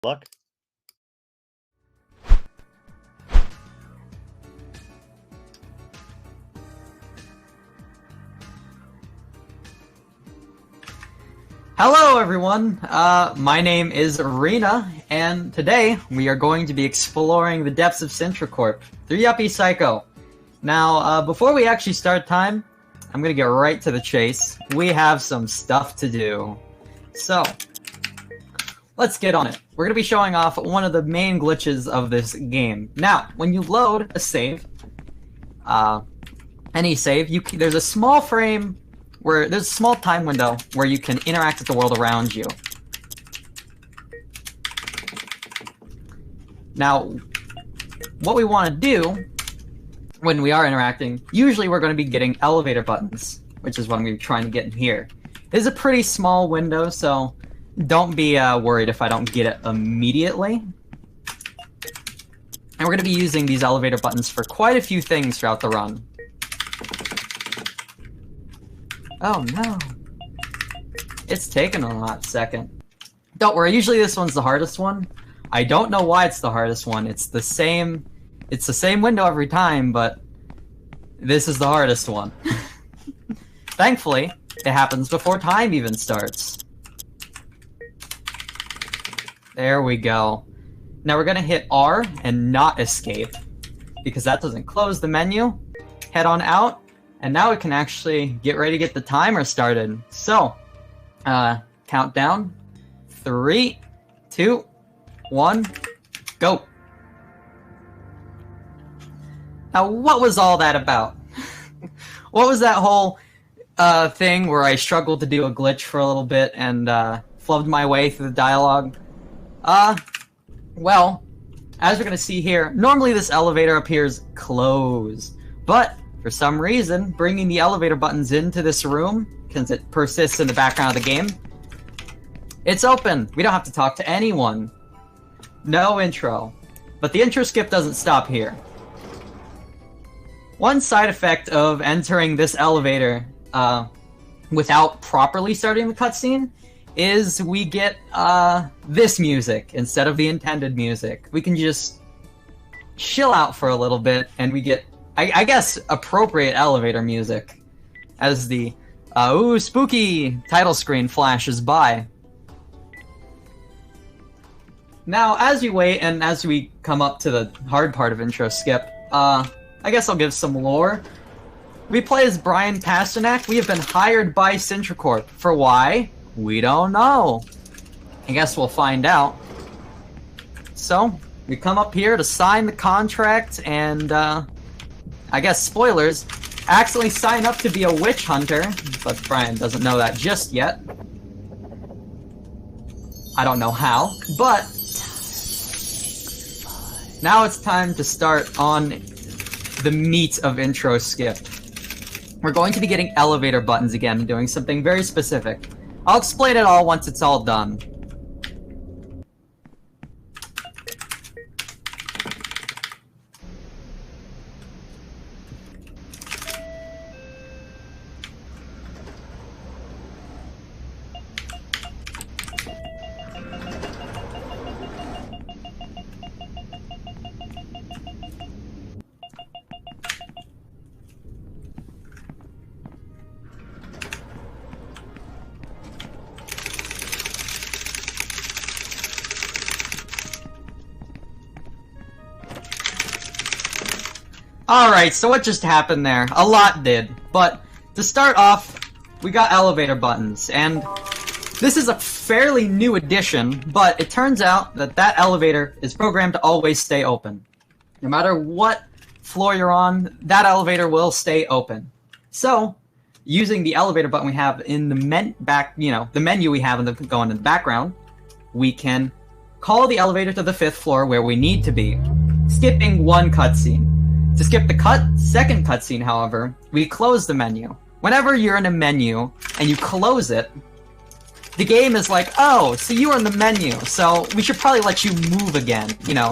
Luck. Hello everyone, my name is Rena, and today we are going to be exploring the depths of Sintracorp through Yuppie Psycho. Now, before we actually start time, I'm gonna get right to the chase. We have some stuff to do. So, let's get on it. We're gonna be showing off one of the main glitches of this game. Now, when you load a save, any save, there's a small frame where there's a small time window where you can interact with the world around you. Now, what we want to do when we are interacting, usually we're going to be getting elevator buttons, which is what I'm going to be trying to get in here. This is a pretty small window, so don't be worried if I don't get it immediately. And we're going to be using these elevator buttons for quite a few things throughout the run. Oh no. It's taken a hot second. Don't worry, usually this one's the hardest one. I don't know why it's the hardest one. It's the same window every time, but this is the hardest one. Thankfully, it happens before time even starts. There we go. Now we're gonna hit R and not escape, because that doesn't close the menu. Head on out. And now we can actually get ready to get the timer started. So, countdown. 3, 2, 1, go. Now, what was all that about? What was that whole thing where I struggled to do a glitch for a little bit and flubbed my way through the dialogue? Well, as we're gonna see here, normally this elevator appears closed, but for some reason, bringing the elevator buttons into this room, since it persists in the background of the game, it's open. We don't have to talk to anyone. No intro. But the intro skip doesn't stop here. One side effect of entering this elevator without properly starting the cutscene is we get this music instead of the intended music. We can just chill out for a little bit and we get I guess appropriate elevator music as the ooh spooky title screen flashes by. Now, as you wait and as we come up to the hard part of intro skip, I guess I'll give some lore. We play as Brian Pasternak. We have been hired by Sintracorp. For why? We don't know. I guess we'll find out. So, we come up here to sign the contract and I guess spoilers, accidentally sign up to be a witch hunter, but Brian doesn't know that just yet. I don't know how, but now it's time to start on the meat of intro skip. We're going to be getting elevator buttons again and doing something very specific. I'll explain it all once it's all done. Alright, so what just happened there? A lot did. But to start off, we got elevator buttons, and this is a fairly new addition, but it turns out that that elevator is programmed to always stay open. No matter what floor you're on, that elevator will stay open. So, using the elevator button we have in the the menu we have going in the background, we can call the elevator to the 5th floor where we need to be, skipping one cutscene. To skip the second cutscene, however, we close the menu. Whenever you're in a menu and you close it, the game is like, oh, so you were in the menu, so we should probably let you move again,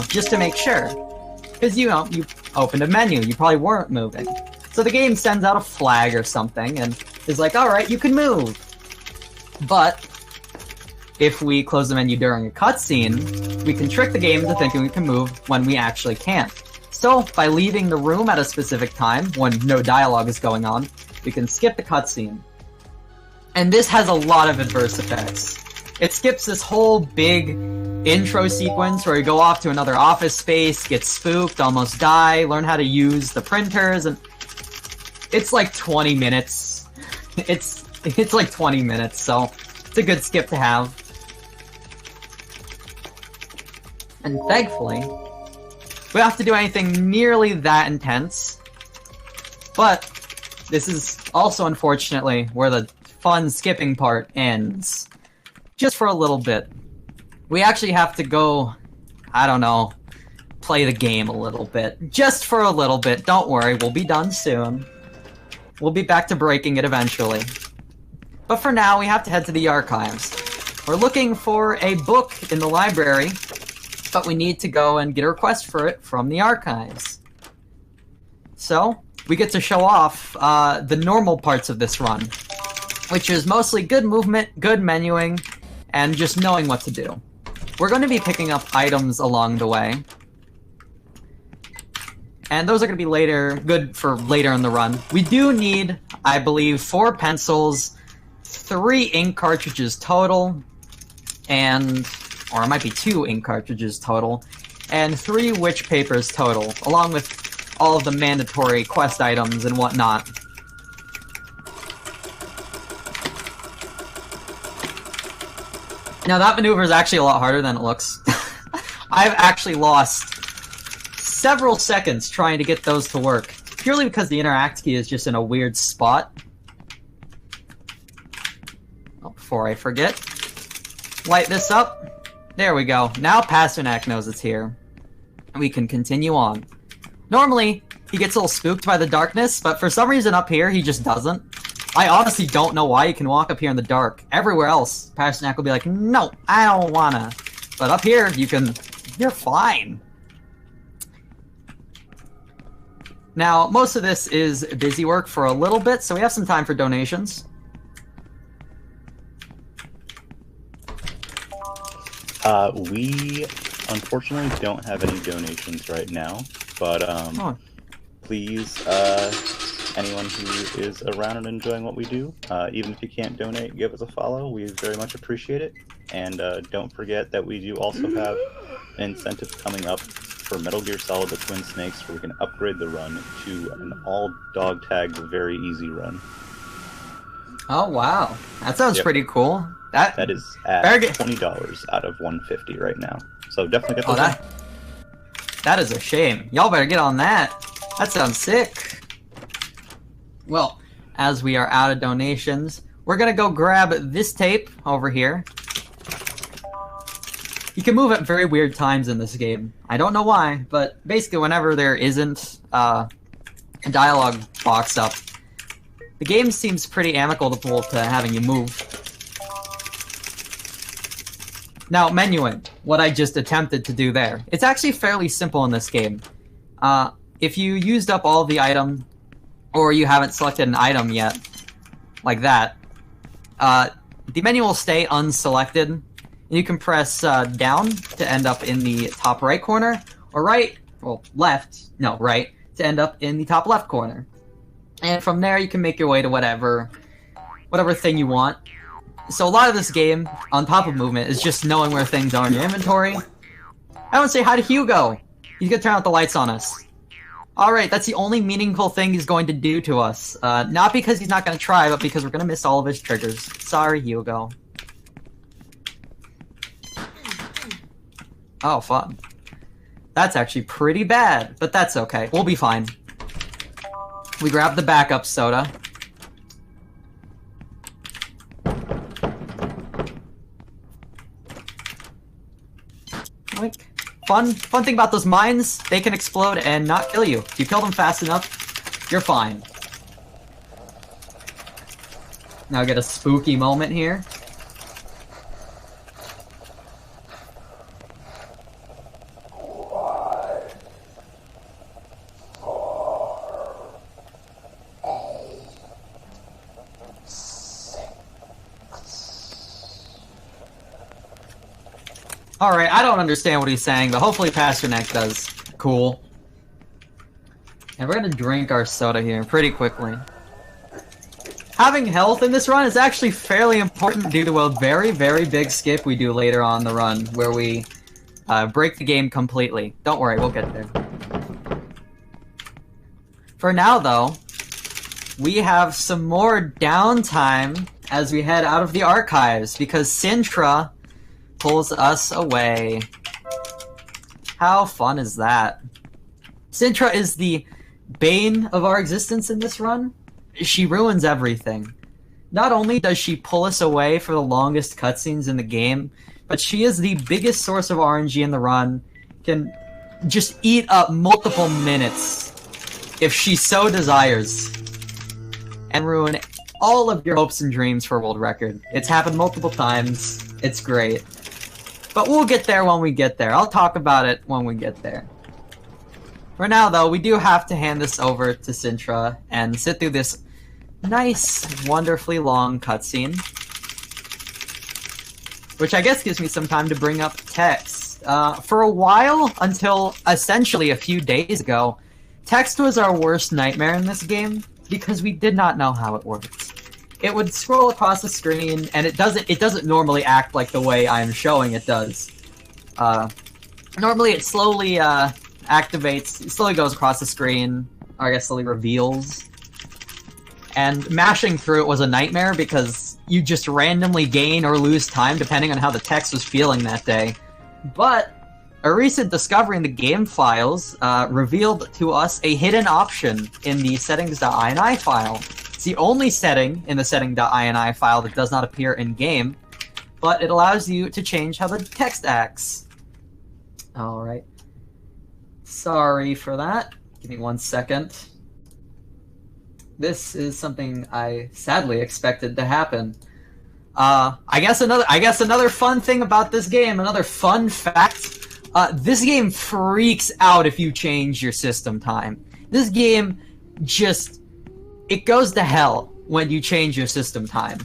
just to make sure. Because, you opened a menu, you probably weren't moving. So the game sends out a flag or something and is like, alright, you can move. But if we close the menu during a cutscene, we can trick the game into thinking we can move when we actually can't. So, by leaving the room at a specific time, when no dialogue is going on, we can skip the cutscene. And this has a lot of adverse effects. It skips this whole big intro sequence where you go off to another office space, get spooked, almost die, learn how to use the printers, and it's like 20 minutes. It's like 20 minutes, so it's a good skip to have. And thankfully, we don't have to do anything nearly that intense. But this is also, unfortunately, where the fun skipping part ends. Just for a little bit. We actually have to go, I don't know, play the game a little bit. Just for a little bit. Don't worry, we'll be done soon. We'll be back to breaking it eventually. But for now, we have to head to the archives. We're looking for a book in the library, but we need to go and get a request for it from the archives. So, we get to show off the normal parts of this run, which is mostly good movement, good menuing, and just knowing what to do. We're going to be picking up items along the way. And those are going to be good for later in the run. We do need, I believe, 4 pencils, 3 ink cartridges total, or it might be 2 ink cartridges total, and 3 witch papers total, along with all of the mandatory quest items and whatnot. Now that maneuver is actually a lot harder than it looks. I've actually lost several seconds trying to get those to work, purely because the interact key is just in a weird spot. Oh, before I forget, light this up. There we go. Now Pasternak knows it's here. We can continue on. Normally, he gets a little spooked by the darkness, but for some reason up here, he just doesn't. I honestly don't know why you can walk up here in the dark. Everywhere else, Pasternak will be like, no, I don't wanna. But up here, you're fine. Now, most of this is busy work for a little bit, so we have some time for donations. We unfortunately don't have any donations right now, but please, anyone who is around and enjoying what we do, even if you can't donate, give us a follow. We very much appreciate it. And don't forget that we do also have an incentive coming up for Metal Gear Solid: The Twin Snakes, where we can upgrade the run to an all-dog tagged, very easy run. Oh wow, that sounds pretty cool. That is at $20 out of $150 right now. So definitely get those. That is a shame. Y'all better get on that. That sounds sick. Well, as we are out of donations, we're gonna go grab this tape over here. You can move at very weird times in this game. I don't know why, but basically whenever there isn't a dialogue box up, the game seems pretty amicable to having you move. Now, menuing, what I just attempted to do there. It's actually fairly simple in this game. If you used up all the item, or you haven't selected an item yet, like that, the menu will stay unselected. You can press down to end up in the top right corner, or right, to end up in the top left corner. And from there you can make your way to whatever thing you want. So a lot of this game, on top of movement, is just knowing where things are in your inventory. I want to say hi to Hugo! He's gonna turn out the lights on us. Alright, that's the only meaningful thing he's going to do to us. Not because he's not gonna try, but because we're gonna miss all of his triggers. Sorry, Hugo. Oh, fun. That's actually pretty bad, but that's okay. We'll be fine. We grab the backup soda. Like, fun thing about those mines, they can explode and not kill you. If you kill them fast enough, you're fine. Now get a spooky moment here. Alright, I don't understand what he's saying, but hopefully Pasternak does. Cool. And we're gonna drink our soda here pretty quickly. Having health in this run is actually fairly important due to a very, very big skip we do later on in the run, where we break the game completely. Don't worry, we'll get there. For now, though, we have some more downtime as we head out of the archives, because Sintra pulls us away. How fun is that? Sintra is the bane of our existence in this run. She ruins everything. Not only does she pull us away for the longest cutscenes in the game, but she is the biggest source of RNG in the run, can just eat up multiple minutes if she so desires, and ruin all of your hopes and dreams for world record. It's happened multiple times. It's great. But we'll get there when we get there. I'll talk about it when we get there. For now, though, we do have to hand this over to Sintra and sit through this nice, wonderfully long cutscene, which I guess gives me some time to bring up text. For a while, until essentially a few days ago, text was our worst nightmare in this game, because we did not know how it worked. It would scroll across the screen, and it doesn't normally act like the way I'm showing it does. Normally it slowly activates, it slowly goes across the screen, or I guess slowly reveals. And mashing through it was a nightmare because you just randomly gain or lose time depending on how the text was feeling that day. But a recent discovery in the game files revealed to us a hidden option in the settings.ini file. It's the only setting in the setting.ini file that does not appear in-game, but it allows you to change how the text acts. Alright. Sorry for that. Give me 1 second. This is something I sadly expected to happen. I guess another fun thing about this game, another fun fact, this game freaks out if you change your system time. This game just, it goes to hell when you change your system time.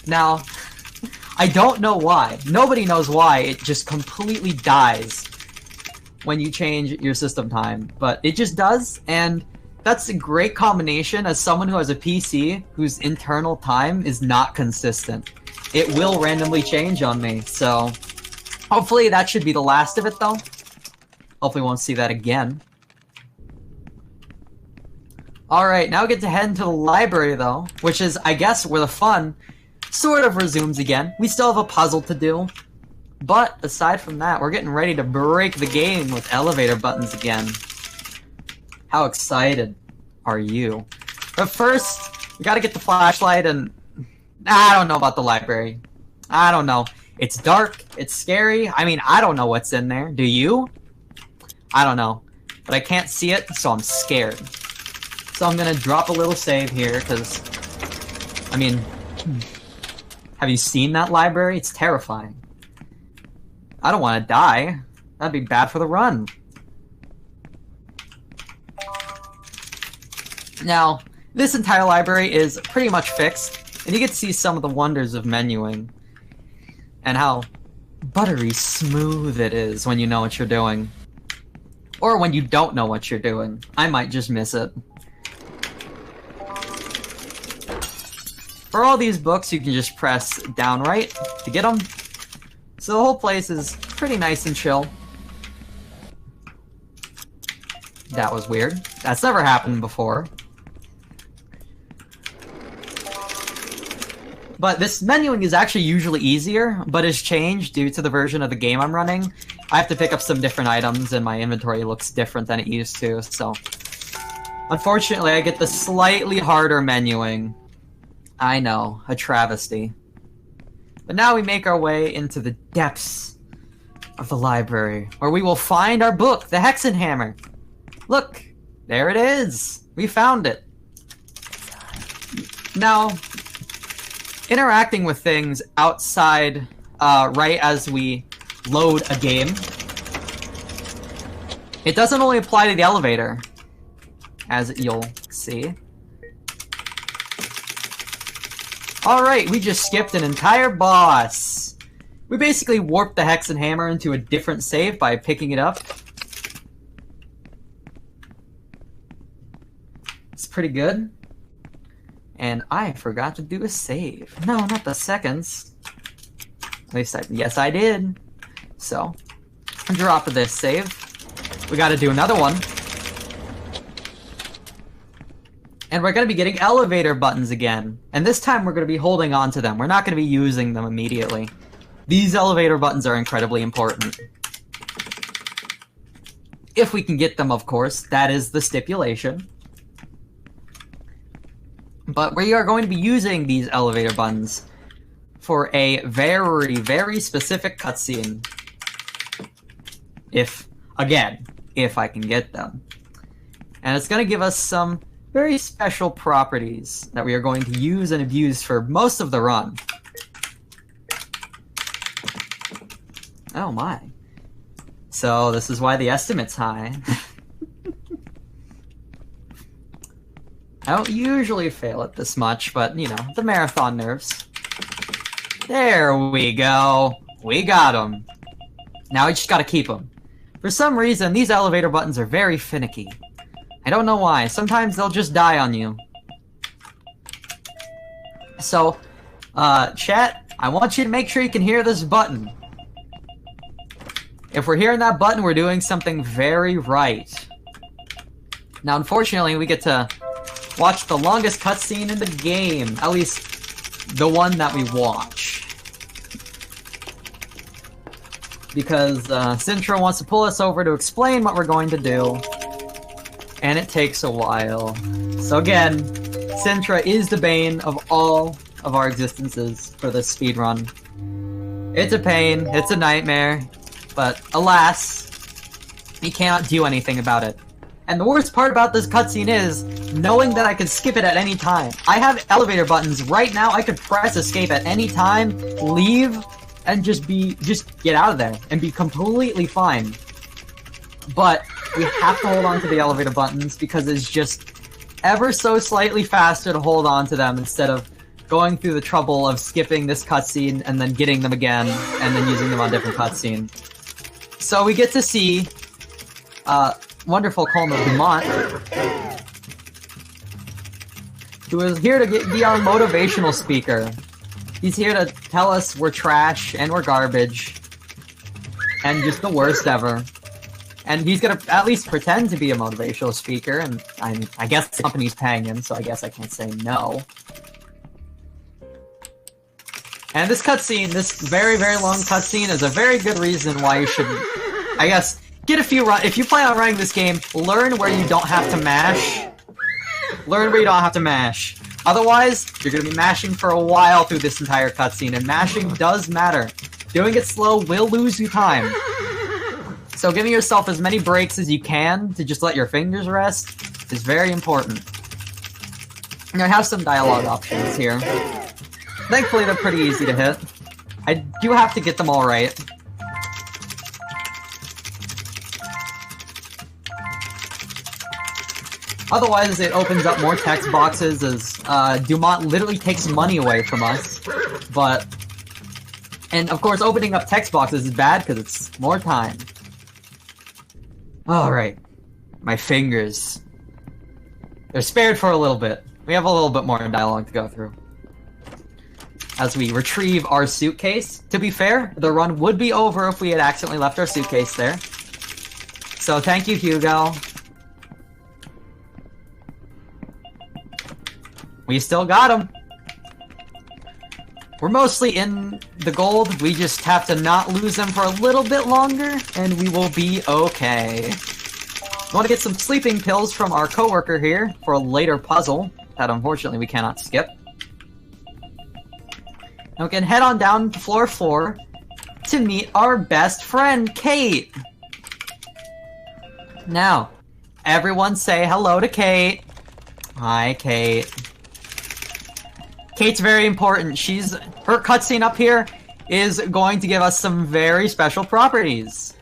Now, I don't know why. Nobody knows why. It just completely dies when you change your system time, but it just does, and that's a great combination as someone who has a PC whose internal time is not consistent. It will randomly change on me, so hopefully that should be the last of it, though. Hopefully we won't see that again. Alright, now we get to head into the library, though, which is, I guess, where the fun sort of resumes again. We still have a puzzle to do, but aside from that, we're getting ready to break the game with elevator buttons again. How excited are you? But first, we gotta get the flashlight and... I don't know about the library. I don't know. It's dark, it's scary. I mean, I don't know what's in there. Do you? I don't know. But I can't see it, so I'm scared. So I'm gonna drop a little save here, because... I mean... Have you seen that library? It's terrifying. I don't want to die. That'd be bad for the run. Now, this entire library is pretty much fixed, and you get to see some of the wonders of menuing, and how buttery smooth it is when you know what you're doing. Or when you don't know what you're doing. I might just miss it. For all these books, you can just press down right to get them. So the whole place is pretty nice and chill. That was weird. That's never happened before. But this menuing is actually usually easier, but has changed due to the version of the game I'm running. I have to pick up some different items, and my inventory looks different than it used to, so... Unfortunately, I get the slightly harder menuing. I know, a travesty. But now we make our way into the depths of the library, where we will find our book, the Hexenhammer. Look, there it is. We found it. Now, interacting with things outside, right as we load a game, it doesn't only apply to the elevator, as you'll see. Alright, we just skipped an entire boss. We basically warped the Hex and Hammer into a different save by picking it up. It's pretty good. And I forgot to do a save. No, not the seconds. At least yes, I did. So, drop of this save. We gotta do another one. And we're gonna be getting elevator buttons again. And this time we're gonna be holding on to them. We're not gonna be using them immediately. These elevator buttons are incredibly important. If we can get them, of course. That is the stipulation. But we are going to be using these elevator buttons for a very, very specific cutscene. If I can get them. And it's going to give us some very special properties that we are going to use and abuse for most of the run. Oh my. So this is why the estimate's high. I don't usually fail at this much, but, you know, the marathon nerves. There we go. We got them. Now we just gotta keep them. For some reason, these elevator buttons are very finicky. I don't know why. Sometimes they'll just die on you. So, chat, I want you to make sure you can hear this button. If we're hearing that button, we're doing something very right. Now, unfortunately, we get to watch the longest cutscene in the game. At least, the one that we watch. Because, Sintra wants to pull us over to explain what we're going to do. And it takes a while. So again, Sintra is the bane of all of our existences for this speedrun. It's a pain, it's a nightmare, but alas, we cannot do anything about it. And the worst part about this cutscene is knowing that I could skip it at any time. I have elevator buttons right now. I could press escape at any time, leave, and just get out of there and be completely fine. But we have to hold on to the elevator buttons because it's just ever so slightly faster to hold on to them instead of going through the trouble of skipping this cutscene and then getting them again and then using them on different cutscenes. So we get to see wonderful Colonel Dumont, who is here to be our motivational speaker. He's here to tell us we're trash and we're garbage and just the worst ever. And he's gonna at least pretend to be a motivational speaker, and I guess the company's paying him, so I guess I can't say no. And this cutscene, this very, very long cutscene, is a very good reason why you should, I guess, get a few if you plan on running this game, learn where you don't have to mash. Learn where you don't have to mash. Otherwise, you're gonna be mashing for a while through this entire cutscene, and mashing does matter. Doing it slow will lose you time. So giving yourself as many breaks as you can to just let your fingers rest is very important. And I have some dialogue options here. Thankfully, they're pretty easy to hit. I do have to get them all right. Otherwise, it opens up more text boxes as Dumont literally takes money away from us. And of course, opening up text boxes is bad because it's more time. Alright. My fingers. They're spared for a little bit. We have a little bit more dialogue to go through. As we retrieve our suitcase. To be fair, the run would be over if we had accidentally left our suitcase there. So thank you, Hugo. We still got him. We're mostly in the gold, we just have to not lose them for a little bit longer, and we will be okay. We want to get some sleeping pills from our coworker here for a later puzzle that unfortunately we cannot skip. And we can head on down to floor 4 to meet our best friend, Kate. Now, everyone say hello to Kate. Hi, Kate. Kate's very important. Her cutscene up here is going to give us some very special properties.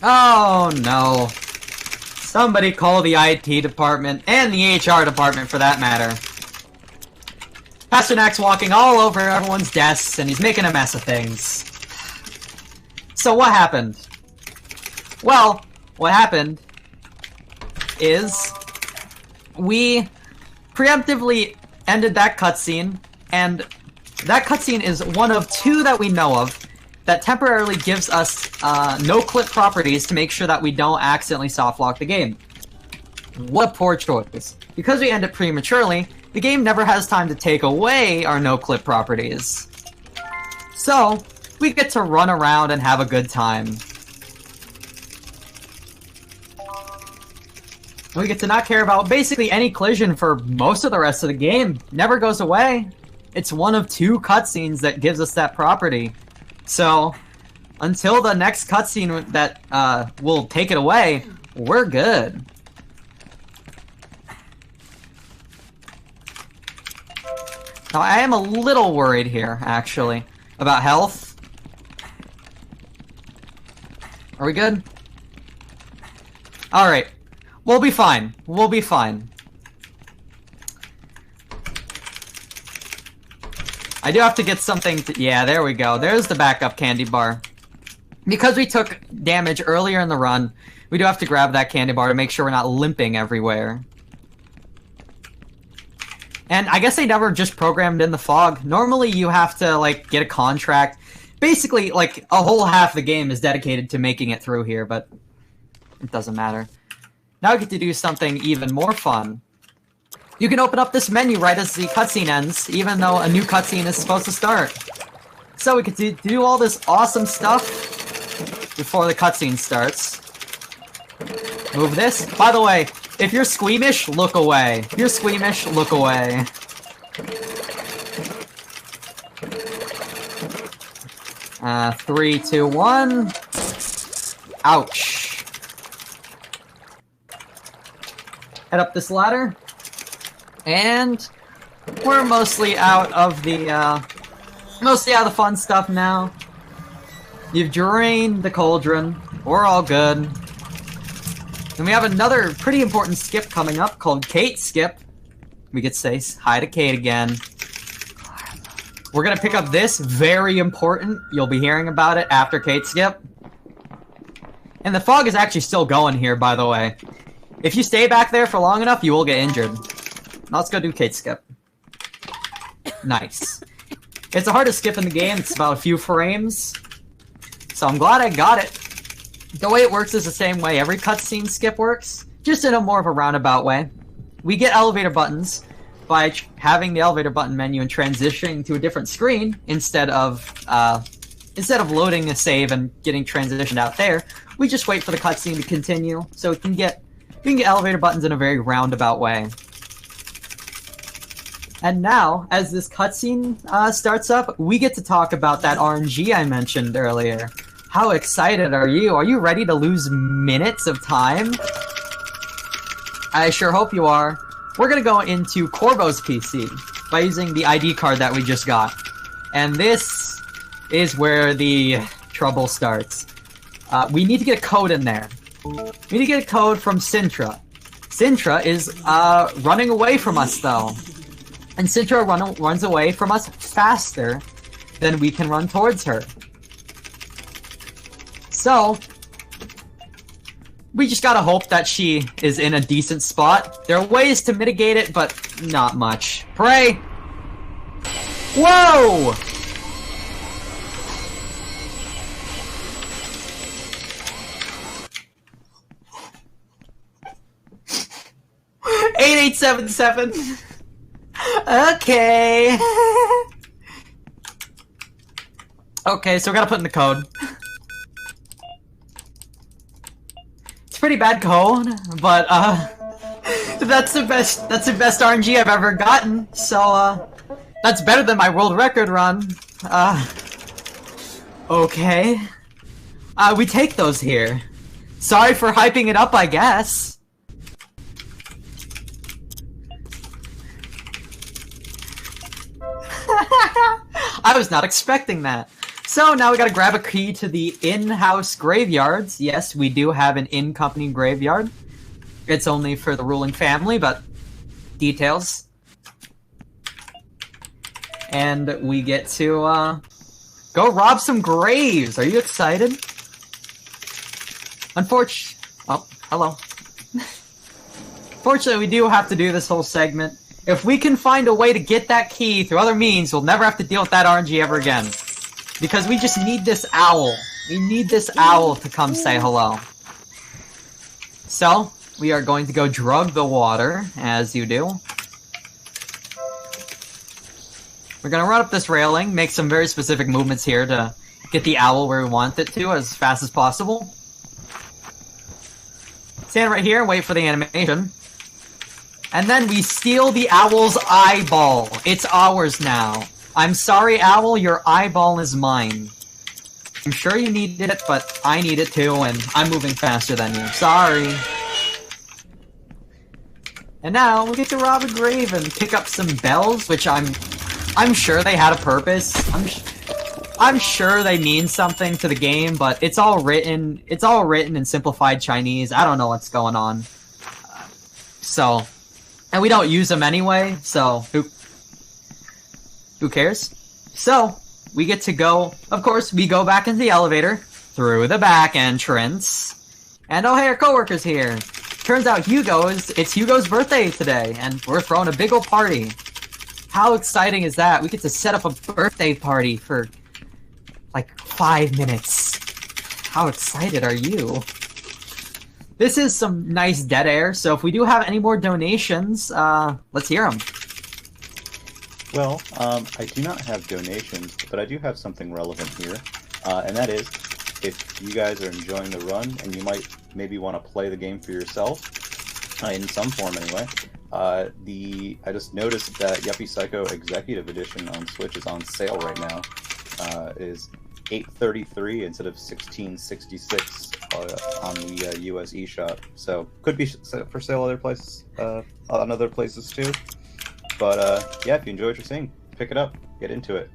Oh no. Somebody call the IT department, and the HR department for that matter. Pasternak's walking all over everyone's desks, and he's making a mess of things. So what happened? Well, what happened is we preemptively ended that cutscene, and that cutscene is one of 2 that we know of that temporarily gives us no-clip properties to make sure that we don't accidentally softlock the game. What a poor choice. Because we end it prematurely, the game never has time to take away our no-clip properties. So, we get to run around and have a good time. We get to not care about basically any collision for most of the rest of the game. Never goes away. It's one of 2 cutscenes that gives us that property. So, until the next cutscene that will take it away, we're good. Now, I am a little worried here, actually, about health. Are we good? Alright. We'll be fine. We'll be fine. I do have to get something to... Yeah, there we go. There's the backup candy bar. Because we took damage earlier in the run, we do have to grab that candy bar to make sure we're not limping everywhere. And I guess they never just programmed in the fog. Normally you have to, like, get a contract. Basically, like, a whole half the game is dedicated to making it through here, but it doesn't matter. Now we get to do something even more fun. You can open up this menu right as the cutscene ends, even though a new cutscene is supposed to start. So we get to do all this awesome stuff before the cutscene starts. Move this. By the way, if you're squeamish, look away. If you're squeamish, look away. Three, two, one. Ouch. Head up this ladder. And we're mostly out of the fun stuff now. You've drained the cauldron. We're all good. And we have another pretty important skip coming up called Kate Skip. We could say hi to Kate again. We're gonna pick up this, very important. You'll be hearing about it after Kate Skip. And the fog is actually still going here, by the way. If you stay back there for long enough, you will get injured. Now let's go do Kate Skip. Nice. It's the hardest skip in the game. It's about a few frames. So I'm glad I got it. The way it works is the same way every cutscene skip works, just in a more of a roundabout way. We get elevator buttons by having the elevator button menu and transitioning to a different screen instead of loading a save and getting transitioned out there. We just wait for the cutscene to continue, so we can get elevator buttons in a very roundabout way. And now, as this cutscene starts up, we get to talk about that RNG I mentioned earlier. How excited are you? Are you ready to lose minutes of time? I sure hope you are. We're gonna go into Corvo's PC by using the ID card that we just got. And this is where the trouble starts. We need to get a code in there. We need to get a code from Sintra. Sintra is running away from us, though. And Sintra runs away from us faster than we can run towards her. So, we just gotta hope that she is in a decent spot. There are ways to mitigate it, but not much. Pray! Whoa! $8877. Okay. Okay, so we gotta put in the code. It's a pretty bad code, but that's the best RNG I've ever gotten. So that's better than my world record run. Okay. We take those here. Sorry for hyping it up, I guess. I was not expecting that. So now we gotta grab a key to the in-house graveyards. Yes, we do have an in-company graveyard. It's only for the ruling family, but details. and we get to go rob some graves. Are you excited? Oh, hello. Fortunately, we do have to do this whole segment. If we can find a way to get that key through other means, we'll never have to deal with that RNG ever again. Because we just need this owl. We need this owl to come say hello. So, we are going to go drug the water, as you do. We're gonna run up this railing, make some very specific movements here to get the owl where we want it to as fast as possible. Stand right here and wait for the animation. And then we steal the owl's eyeball. It's ours now. I'm sorry, owl, your eyeball is mine. I'm sure you needed it, but I need it too, and I'm moving faster than you. Sorry. And now we get to rob a grave and pick up some bells, which I'm sure they had a purpose. I'm sure they mean something to the game, but it's all written in simplified Chinese. I don't know what's going on. And we don't use them anyway, so who cares? So, we get to go, of course, we go back into the elevator, through the back entrance, and oh hey, our coworker's here. Turns out it's Hugo's birthday today, and we're throwing a big ol' party. How exciting is that? We get to set up a birthday party for, like, 5 minutes. How excited are you? This is some nice dead air, so if we do have any more donations, let's hear them. Well, I do not have donations, but I do have something relevant here, and that is, if you guys are enjoying the run, and you might maybe want to play the game for yourself, in some form anyway, I just noticed that Yuppie Psycho Executive Edition on Switch is on sale right now. Is $8.33 instead of $16.66 on the US eShop. So could be for sale other places, on other places too. But yeah, if you enjoy what you're seeing, pick it up, get into it.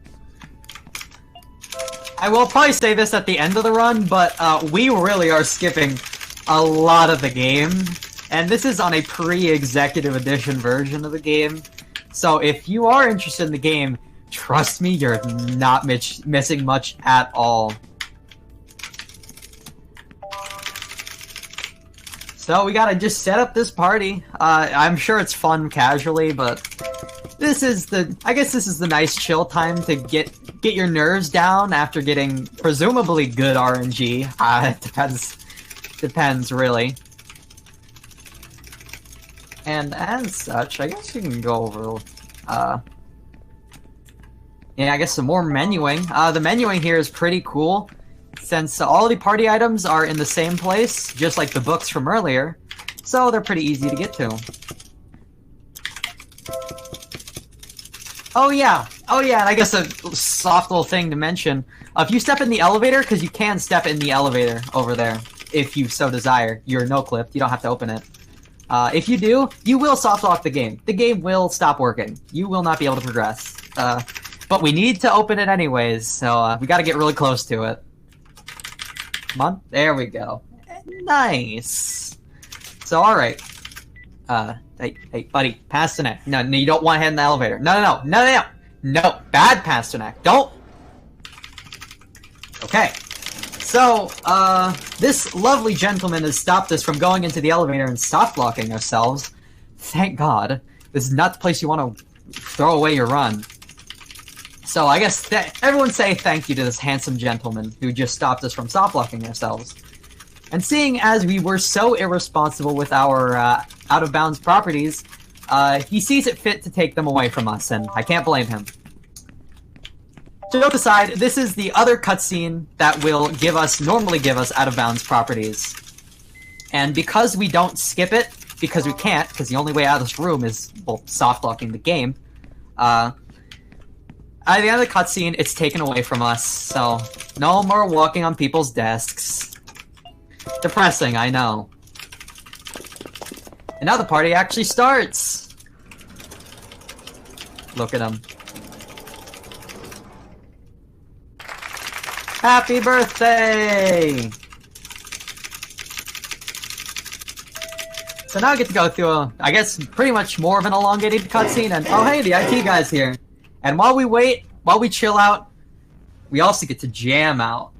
I will probably say this at the end of the run, but we really are skipping a lot of the game. And this is on a pre-executive edition version of the game. So if you are interested in the game, trust me, you're not missing much at all. So we gotta just set up this party. I'm sure it's fun casually, but I guess this is the nice chill time to get your nerves down after getting presumably good RNG. It depends really. And as such, I guess we can go over, yeah, I guess some more menuing. The menuing here is pretty cool, since all the party items are in the same place, just like the books from earlier, so they're pretty easy to get to. Oh yeah, and I guess a soft little thing to mention, if you step in the elevator, because you can step in the elevator over there, if you so desire, you're no-clipped, you don't have to open it. If you do, you will soft lock the game. The game will stop working. You will not be able to progress. But we need to open it anyways, so we gotta get really close to it. Come on, there we go. Nice. So, alright. Hey, buddy, Pasternak. No, you don't want to head in the elevator. No, bad Pasternak. Don't. Okay. So, this lovely gentleman has stopped us from going into the elevator and stop locking ourselves. Thank God. This is not the place you want to throw away your run. So I guess everyone say thank you to this handsome gentleman who just stopped us from soft locking ourselves. And seeing as we were so irresponsible with our out-of-bounds properties, he sees it fit to take them away from us, and I can't blame him. Joke aside, this is the other cutscene that will normally give us out-of-bounds properties. And because we don't skip it, because we can't, because the only way out of this room is, well, soft-locking the game, at the end of the cutscene, it's taken away from us, so no more walking on people's desks. Depressing, I know. And now the party actually starts! Look at him. Happy birthday! So now I get to go through I guess, pretty much more of an elongated cutscene, and oh hey, the IT guy's here. And while we wait, while we chill out, we also get to jam out.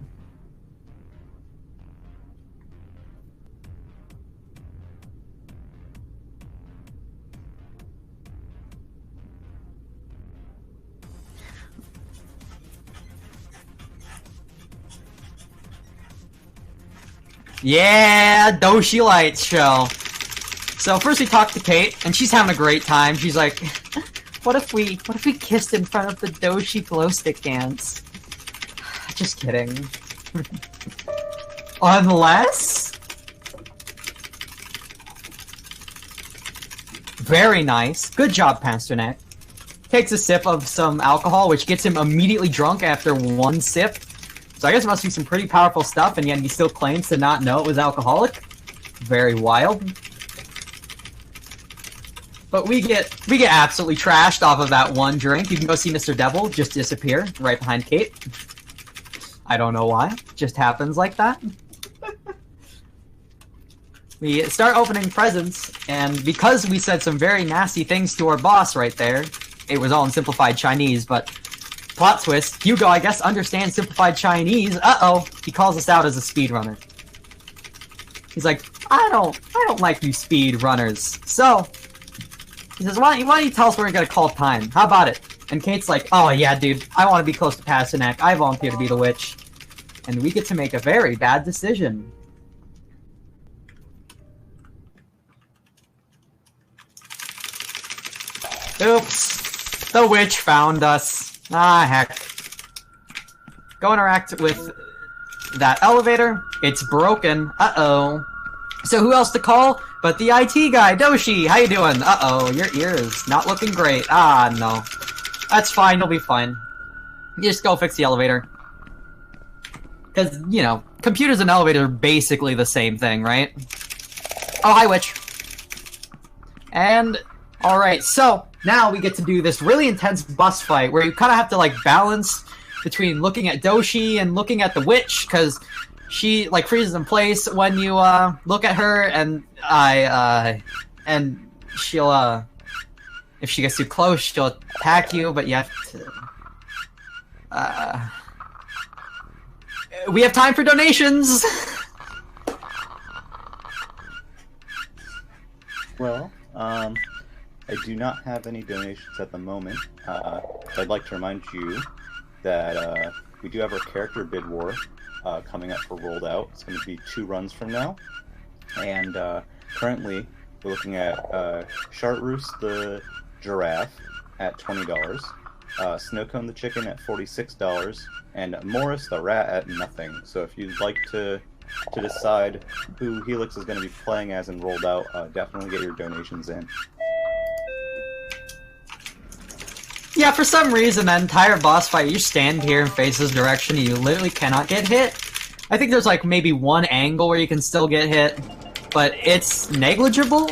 Yeah, Doshi Lights show. So first we talked to Kate, and she's having a great time. She's like, what if we kissed in front of the Doshi glow stick dance? Just kidding. Unless... Very nice. Good job, Pasternak. Takes a sip of some alcohol, which gets him immediately drunk after one sip. So I guess it must be some pretty powerful stuff, and yet he still claims to not know it was alcoholic. Very wild. But we get absolutely trashed off of that one drink. You can go see Mr. Devil just disappear right behind Kate. I don't know why. Just happens like that. We start opening presents, and because we said some very nasty things to our boss right there, it was all in simplified Chinese, but plot twist, Hugo, I guess, understands simplified Chinese. Uh-oh, he calls us out as a speedrunner. He's like, I don't like you speedrunners. So, he says, why don't you tell us when we're gonna call time? How about it? And Kate's like, oh yeah, dude, I want to be close to Pasternak. I volunteer to be the witch. And we get to make a very bad decision. Oops. The witch found us. Ah, heck. Go interact with that elevator. It's broken. Uh-oh. So who else to call but the IT guy, Doshi? How you doing? Uh-oh, your ear is not looking great. Ah, no. That's fine, you'll be fine. You just go fix the elevator. Because, you know, computers and elevators are basically the same thing, right? Oh, hi, witch. And, alright, so, now we get to do this really intense boss fight where you kind of have to, like, balance between looking at Doshi and looking at the witch, because she, like, freezes in place when you, look at her, and and she'll, if she gets too close, she'll attack you, but you have to, we have time for donations! Well, I do not have any donations at the moment. I'd like to remind you that we do have our character bid war coming up for Rolled Out. It's going to be 2 runs from now. And currently, we're looking at Chartreuse the giraffe at $20, Snowcone the chicken at $46, and Morris the rat at nothing. So if you'd like to decide who Helix is going to be playing as in Rolled Out, definitely get your donations in. Yeah, for some reason, that entire boss fight, you stand here and face this direction and you literally cannot get hit. I think there's like maybe one angle where you can still get hit, but it's negligible,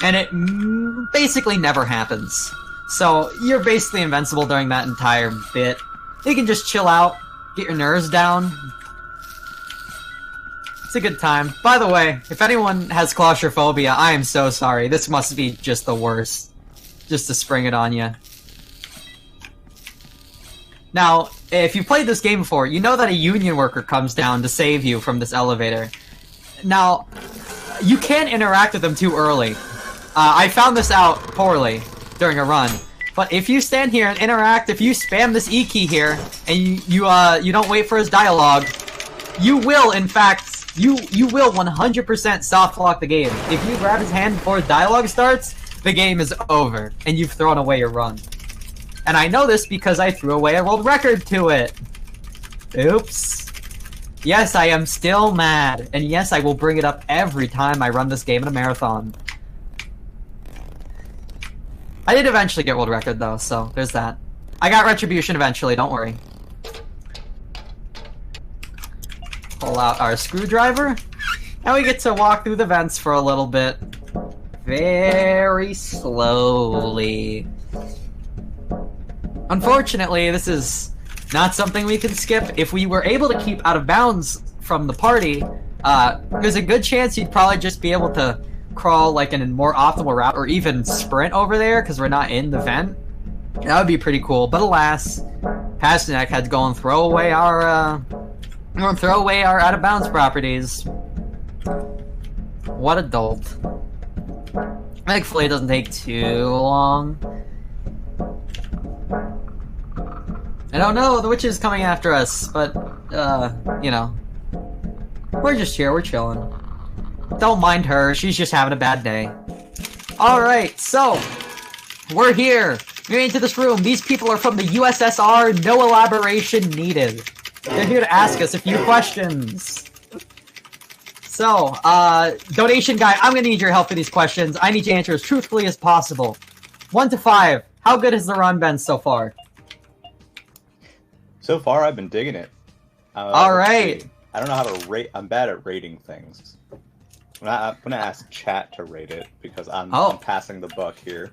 and it basically never happens. So you're basically invincible during that entire bit. You can just chill out, get your nerves down. It's a good time. By the way, if anyone has claustrophobia, I am so sorry. This must be just the worst. Just to spring it on you. Now, if you've played this game before, you know that a union worker comes down to save you from this elevator. Now, you can't interact with them too early. I found this out poorly during a run. But if you stand here and interact, if you spam this E key here, and you don't wait for his dialogue, you will, in fact, you will 100% soft lock the game. If you grab his hand before his dialogue starts, the game is over, and you've thrown away your run. And I know this because I threw away a world record to it. Oops. Yes, I am still mad, and yes, I will bring it up every time I run this game in a marathon. I did eventually get world record, though, so there's that. I got retribution eventually, don't worry. Pull out our screwdriver, and we get to walk through the vents for a little bit. Very slowly. Unfortunately, this is not something we can skip. If we were able to keep out of bounds from the party, there's a good chance you'd probably just be able to crawl like in a more optimal route or even sprint over there because we're not in the vent. That would be pretty cool, but alas, Pasternak had to go and throw away our out-of-bounds properties. What a dolt. Thankfully, it doesn't take too long. I don't know, the witch is coming after us, but, you know. We're just here, we're chilling. Don't mind her, she's just having a bad day. Alright, so, we're here. We're into this room. These people are from the USSR, no elaboration needed. They're here to ask us a few questions. So, donation guy, I'm gonna need your help for these questions. I need you to answer as truthfully as possible. 1 to 5, how good has the run been so far? So far, I've been digging it. Alright. I don't know how to rate. I'm bad at rating things. I'm gonna ask chat to rate it because I'm passing the buck here.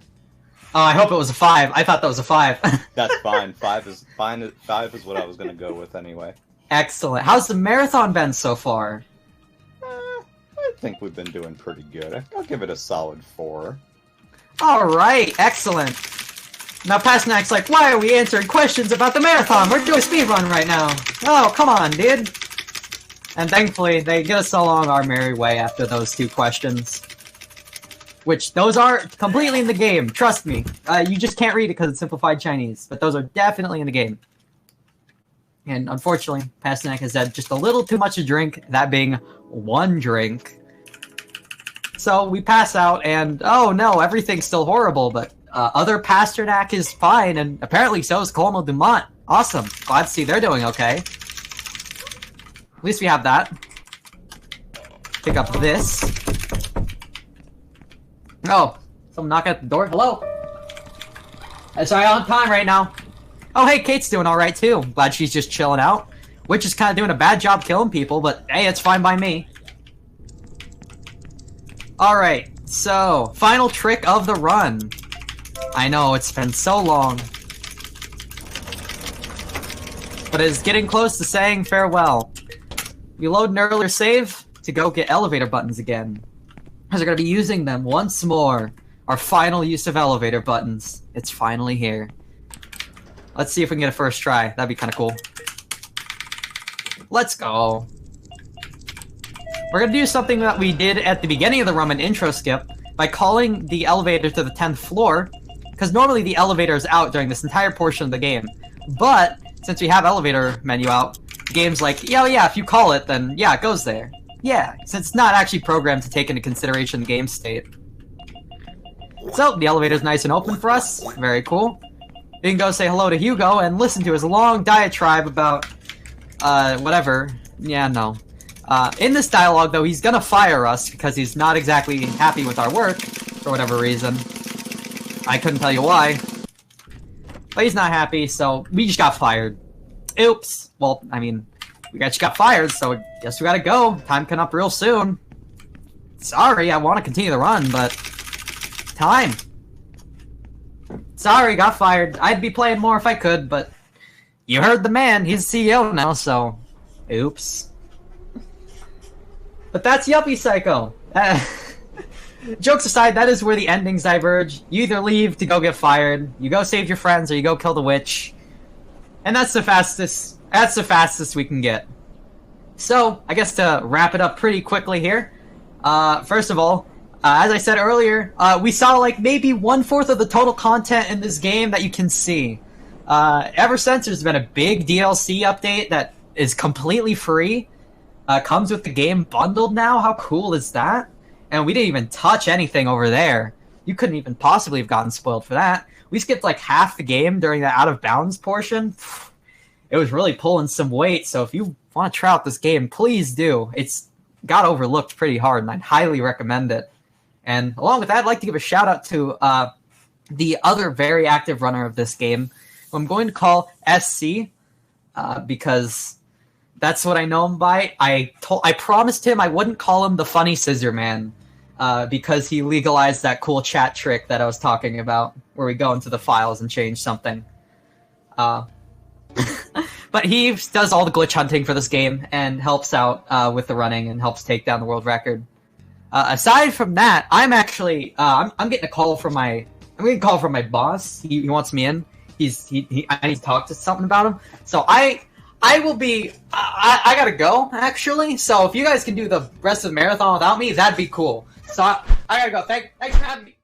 Oh, I hope it was a 5. I thought that was a 5. That's fine. 5 is fine. 5 is what I was gonna go with anyway. Excellent. How's the marathon been so far? I think we've been doing pretty good. I'll give it a solid 4. Alright, excellent. Now Pasternak's like, why are we answering questions about the marathon? We're doing a speedrun right now. Oh, come on, dude. And thankfully, they get us along our merry way after those 2 questions. Which, those are completely in the game, trust me. You just can't read it because it's simplified Chinese, but those are definitely in the game. And unfortunately, Pasternak has had just a little too much to drink, that being 1 drink. So we pass out, and oh no, everything's still horrible, but other Pasternak is fine, and apparently so is Colonel Dumont. Awesome. Glad to see they're doing okay. At least we have that. Pick up this. Oh, someone knock at the door. Hello? Sorry, on time right now. Oh, hey, Kate's doing alright too. Glad she's just chilling out. Witch is kind of doing a bad job killing people, but hey, it's fine by me. Alright, so, final trick of the run. I know, it's been so long. But it's getting close to saying farewell. We load an earlier save to go get elevator buttons again. Because we're going to be using them once more. Our final use of elevator buttons. It's finally here. Let's see if we can get a first try. That'd be kind of cool. Let's go. We're going to do something that we did at the beginning of the run, an intro skip, by calling the elevator to the 10th floor. Because normally the elevator is out during this entire portion of the game. But, since we have elevator menu out, the game's like, yeah, if you call it, then yeah, it goes there. Yeah, since it's not actually programmed to take into consideration the game state. So, the elevator's nice and open for us. Very cool. We can go say hello to Hugo and listen to his long diatribe about, whatever. Yeah, no. In this dialogue, though, he's gonna fire us because he's not exactly happy with our work, for whatever reason. I couldn't tell you why. But he's not happy, so we just got fired. Oops. Well, I mean, we just got fired, so I guess we gotta go. Time coming up real soon. Sorry, I want to continue the run, but... time. Sorry, got fired. I'd be playing more if I could, but... you heard the man, he's CEO now, so... oops. But that's Yuppie Psycho. Jokes aside, that is where the endings diverge. You either leave to go get fired, you go save your friends, or you go kill the witch. And that's the fastest we can get. So, I guess to wrap it up pretty quickly here, first of all, as I said earlier, we saw like maybe 1/4 of the total content in this game that you can see. Ever since there's been a big DLC update that is completely free, comes with the game bundled now. How cool is that? And we didn't even touch anything over there. You couldn't even possibly have gotten spoiled for that. We skipped like half the game during the out of bounds portion. It was really pulling some weight, so if you want to try out this game, please do. It's got overlooked pretty hard, and I'd highly recommend it. And along with that, I'd like to give a shout out to the other very active runner of this game, who I'm going to call SC, because that's what I know him by. I promised him I wouldn't call him the funny scissor man, because he legalized that cool chat trick that I was talking about, where we go into the files and change something. But he does all the glitch hunting for this game and helps out with the running and helps take down the world record. Aside from that, I'm actually I'm getting a call from my boss. He wants me in. I need to talk to something about him. So I will be. I gotta go actually. So if you guys can do the rest of the marathon without me, that'd be cool. So I gotta go. Thanks for having me.